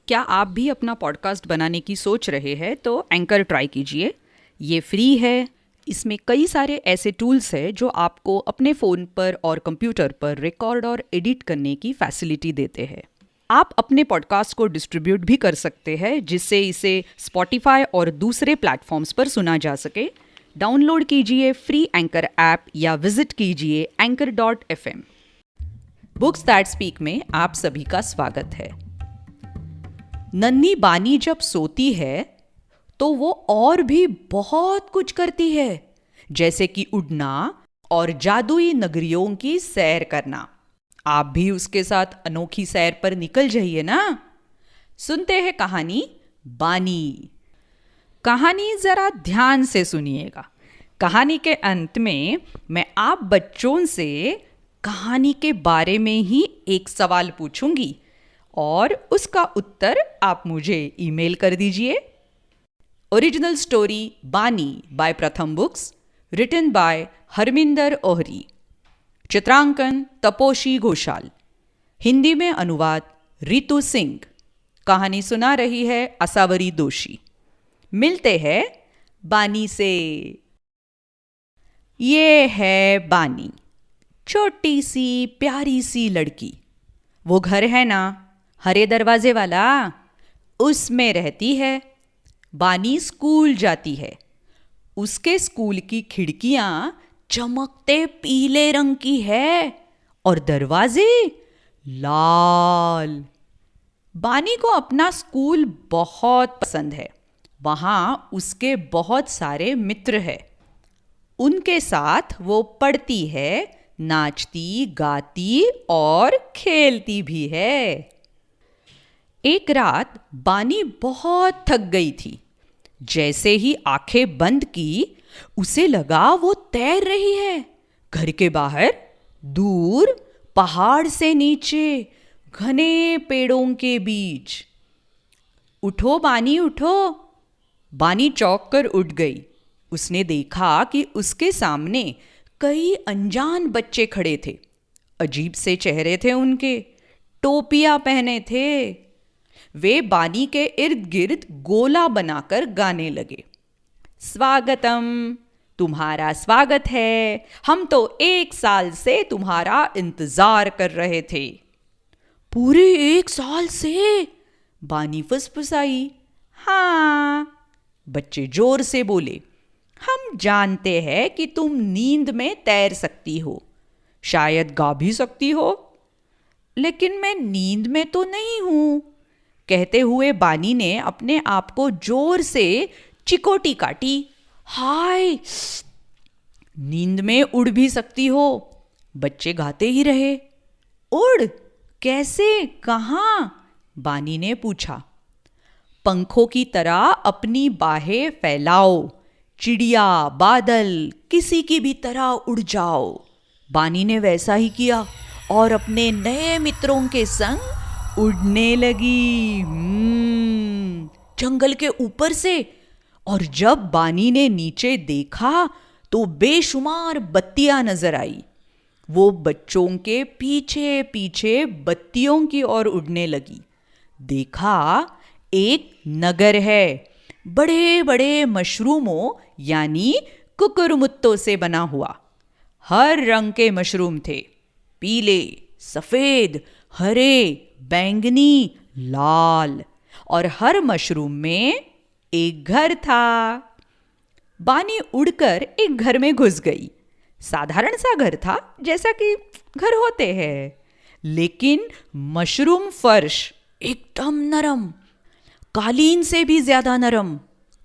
क्या आप भी अपना पॉडकास्ट बनाने की सोच रहे हैं तो एंकर ट्राई कीजिए। ये फ्री है। इसमें कई सारे ऐसे टूल्स हैं जो आपको अपने फ़ोन पर और कंप्यूटर पर रिकॉर्ड और एडिट करने की फैसिलिटी देते हैं। आप अपने पॉडकास्ट को डिस्ट्रीब्यूट भी कर सकते हैं जिससे इसे स्पॉटिफाई और दूसरे प्लेटफॉर्म्स पर सुना जा सके। डाउनलोड कीजिए फ्री एंकर ऐप या विजिट कीजिए anchor.fm। बुक्स दैट स्पीक में आप सभी का स्वागत है। नन्ही बानी जब सोती है तो वो और भी बहुत कुछ करती है, जैसे कि उड़ना और जादुई नगरियों की सैर करना। आप भी उसके साथ अनोखी सैर पर निकल जाइए ना। सुनते हैं कहानी बानी। कहानी जरा ध्यान से सुनिएगा। कहानी के अंत में मैं आप बच्चों से कहानी के बारे में ही एक सवाल पूछूंगी और उसका उत्तर आप मुझे ईमेल कर दीजिए। Original story Baani by Pratham books, written by Harminder Ohri. चित्रांकन तपोशी घोषाल। हिंदी में अनुवाद रितु सिंह। कहानी सुना रही है असावरी दोषी। मिलते हैं बानी से। ये है बानी, छोटी सी प्यारी सी लड़की। वो घर है ना, हरे दरवाजे वाला, उसमें रहती है। बानी स्कूल जाती है। उसके स्कूल की खिड़कियां चमकते पीले रंग की है और दरवाजे लाल। बानी को अपना स्कूल बहुत पसंद है। वहां उसके बहुत सारे मित्र हैं। उनके साथ वो पढ़ती है, नाचती गाती और खेलती भी है। एक रात बानी बहुत थक गई थी। जैसे ही आंखें बंद की उसे लगा वो तैर रही है। घर के बाहर दूर पहाड़ से नीचे घने पेड़ों के बीच। उठो बानी उठो। बानी चौंक कर उठ गई। उसने देखा कि उसके सामने कई अनजान बच्चे खड़े थे। अजीब से चेहरे थे उनके, टोपियां पहने थे। वे बानी के इर्द गिर्द गोला बनाकर गाने लगे। स्वागतम, तुम्हारा स्वागत है, हम तो 1 साल से तुम्हारा इंतजार कर रहे थे। पूरे 1 साल से? बानी फुसफुसाई। हाँ, बच्चे जोर से बोले। हम जानते हैं कि तुम नींद में तैर सकती हो, शायद गा भी सकती हो, लेकिन मैं नींद में तो नहीं हूं। कहते हुए बानी ने अपने आप को जोर से चिकोटी काटी। हाय, नींद में उड़ भी सकती हो। बच्चे गाते ही रहे। उड़? कैसे? कहां? बानी ने पूछा। पंखों की तरह अपनी बाहें फैलाओ, चिड़िया, बादल, किसी की भी तरह उड़ जाओ। बानी ने वैसा ही किया और अपने नए मित्रों के संग उड़ने लगी। जंगल के ऊपर से। और जब बानी ने नीचे देखा तो बेशुमार बत्तियां नजर आई। वो बच्चों के पीछे पीछे बत्तियों की ओर उड़ने लगी। देखा, एक नगर है, बड़े बड़े मशरूमों यानी कुकुरमुत्तों से बना हुआ। हर रंग के मशरूम थे, पीले, सफेद, हरे, बैंगनी, लाल। और हर मशरूम में एक घर था। बानी उड़कर एक घर में घुस गई। साधारण सा घर था, जैसा कि घर होते हैं, लेकिन मशरूम फर्श एकदम नरम, कालीन से भी ज्यादा नरम।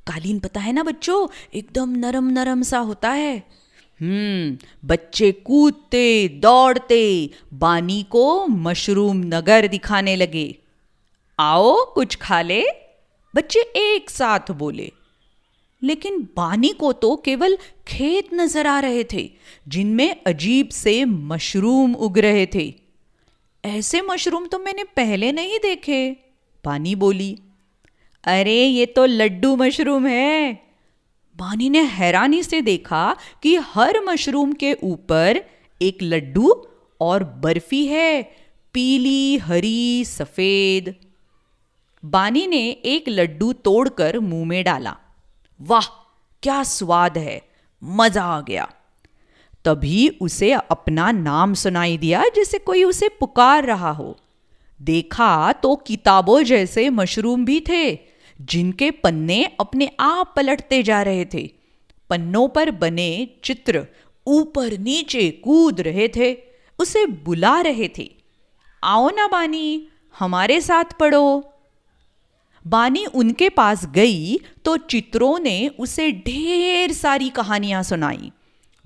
कालीन पता है ना बच्चों, एकदम नरम नरम सा होता है। बच्चे कूदते दौड़ते बानी को मशरूम नगर दिखाने लगे। आओ कुछ खा ले, बच्चे एक साथ बोले। लेकिन बानी को तो केवल खेत नजर आ रहे थे, जिनमें अजीब से मशरूम उग रहे थे। ऐसे मशरूम तो मैंने पहले नहीं देखे, बानी बोली। अरे ये तो लड्डू मशरूम है। बानी ने हैरानी से देखा कि हर मशरूम के ऊपर एक लड्डू और बर्फी है, पीली, हरी, सफेद। बानी ने एक लड्डू तोड़कर मुंह में डाला। वाह, क्या स्वाद है, मजा आ गया। तभी उसे अपना नाम सुनाई दिया, जैसे कोई उसे पुकार रहा हो। देखा तो किताबों जैसे मशरूम भी थे, जिनके पन्ने अपने आप पलटते जा रहे थे। पन्नों पर बने चित्र ऊपर नीचे कूद रहे थे, उसे बुला रहे थे। आओ ना बानी, हमारे साथ पढ़ो। बानी उनके पास गई तो चित्रों ने उसे ढेर सारी कहानियां सुनाई।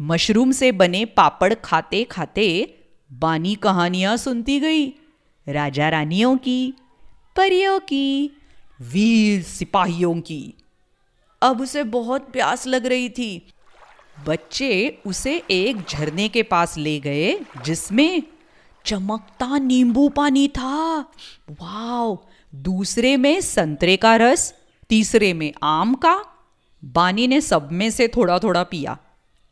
मशरूम से बने पापड़ खाते खाते बानी कहानियां सुनती गई, राजा रानियों की, परियों की, वीर सिपाहियों की। अब उसे बहुत प्यास लग रही थी। बच्चे उसे एक झरने के पास ले गए, जिसमें चमकता नींबू पानी था। वाव! दूसरे में संतरे का रस, तीसरे में आम का। बानी ने सब में से थोड़ा थोड़ा पिया।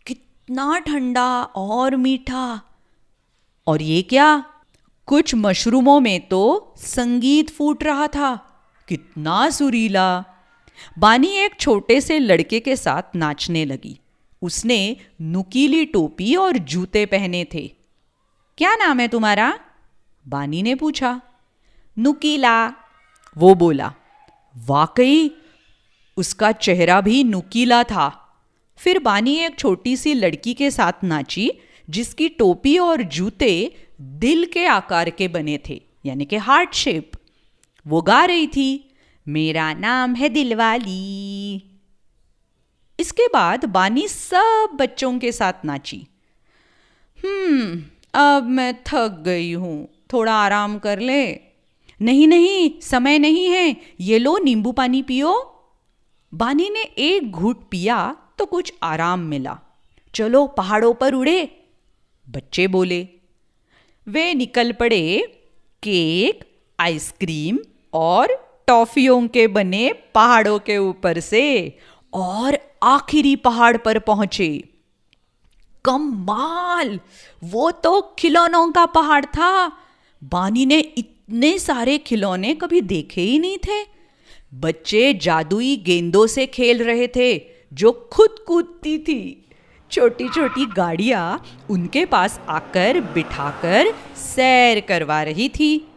कितना ठंडा और मीठा! और ये क्या, कुछ मशरूमों में तो संगीत फूट रहा था। कितना सुरीला! बानी एक छोटे से लड़के के साथ नाचने लगी। उसने नुकीली टोपी और जूते पहने थे। क्या नाम है तुम्हारा? बानी ने पूछा। नुकीला, वो बोला। वाकई उसका चेहरा भी नुकीला था। फिर बानी एक छोटी सी लड़की के साथ नाची, जिसकी टोपी और जूते दिल के आकार के बने थे, यानी कि हार्ट शेप। वो गा रही थी, मेरा नाम है दिलवाली। इसके बाद बानी सब बच्चों के साथ नाची। अब मैं थक गई हूं, थोड़ा आराम कर ले। नहीं नहीं, समय नहीं है, ये लो नींबू पानी पियो। बानी ने एक घूंट पिया तो कुछ आराम मिला। चलो पहाड़ों पर उड़े, बच्चे बोले। वे निकल पड़े केक, आइसक्रीम और टॉफियों के बने पहाड़ों के ऊपर से, और आखिरी पहाड़ पर पहुंचे। कमाल! वो तो खिलौनों का पहाड़ था। बानी ने इतने सारे खिलौने कभी देखे ही नहीं थे। बच्चे जादुई गेंदों से खेल रहे थे, जो खुद कूदती थी। छोटी छोटी गाड़ियां उनके पास आकर बिठाकर सैर करवा रही थी।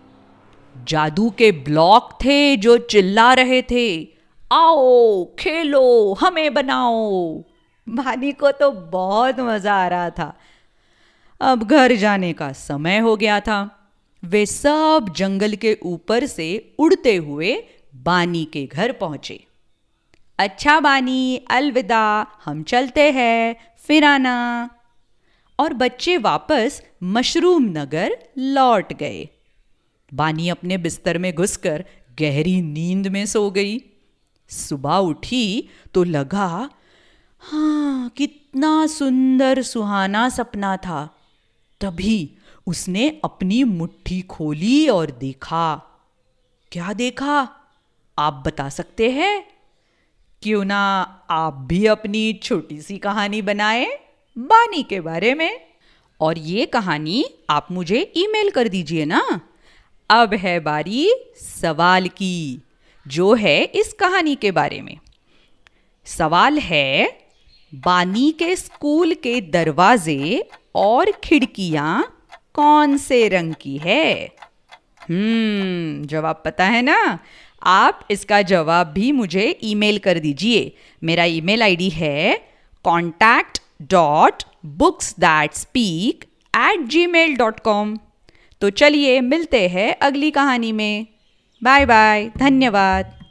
जादू के ब्लॉक थे जो चिल्ला रहे थे, आओ खेलो, हमें बनाओ। बानी को तो बहुत मजा आ रहा था। अब घर जाने का समय हो गया था। वे सब जंगल के ऊपर से उड़ते हुए बानी के घर पहुंचे। अच्छा बानी, अलविदा, हम चलते हैं, फिर आना। और बच्चे वापस मशरूम नगर लौट गए। बानी अपने बिस्तर में घुसकर गहरी नींद में सो गई। सुबह उठी तो लगा, हाँ, कितना सुंदर सुहाना सपना था। तभी उसने अपनी मुट्ठी खोली और देखा। क्या देखा, आप बता सकते हैं? क्यों ना आप भी अपनी छोटी सी कहानी बनाएं बानी के बारे में। और ये कहानी आप मुझे ईमेल कर दीजिए ना। अब है बारी सवाल की, जो है इस कहानी के बारे में। सवाल है, बानी के स्कूल के दरवाजे और खिड़कियां कौन से रंग की है? जवाब पता है ना? आप इसका जवाब भी मुझे ईमेल कर दीजिए। मेरा ईमेल आईडी है contact.booksthatspeak@gmail.com। तो चलिए मिलते हैं अगली कहानी में। बाय बाय, धन्यवाद।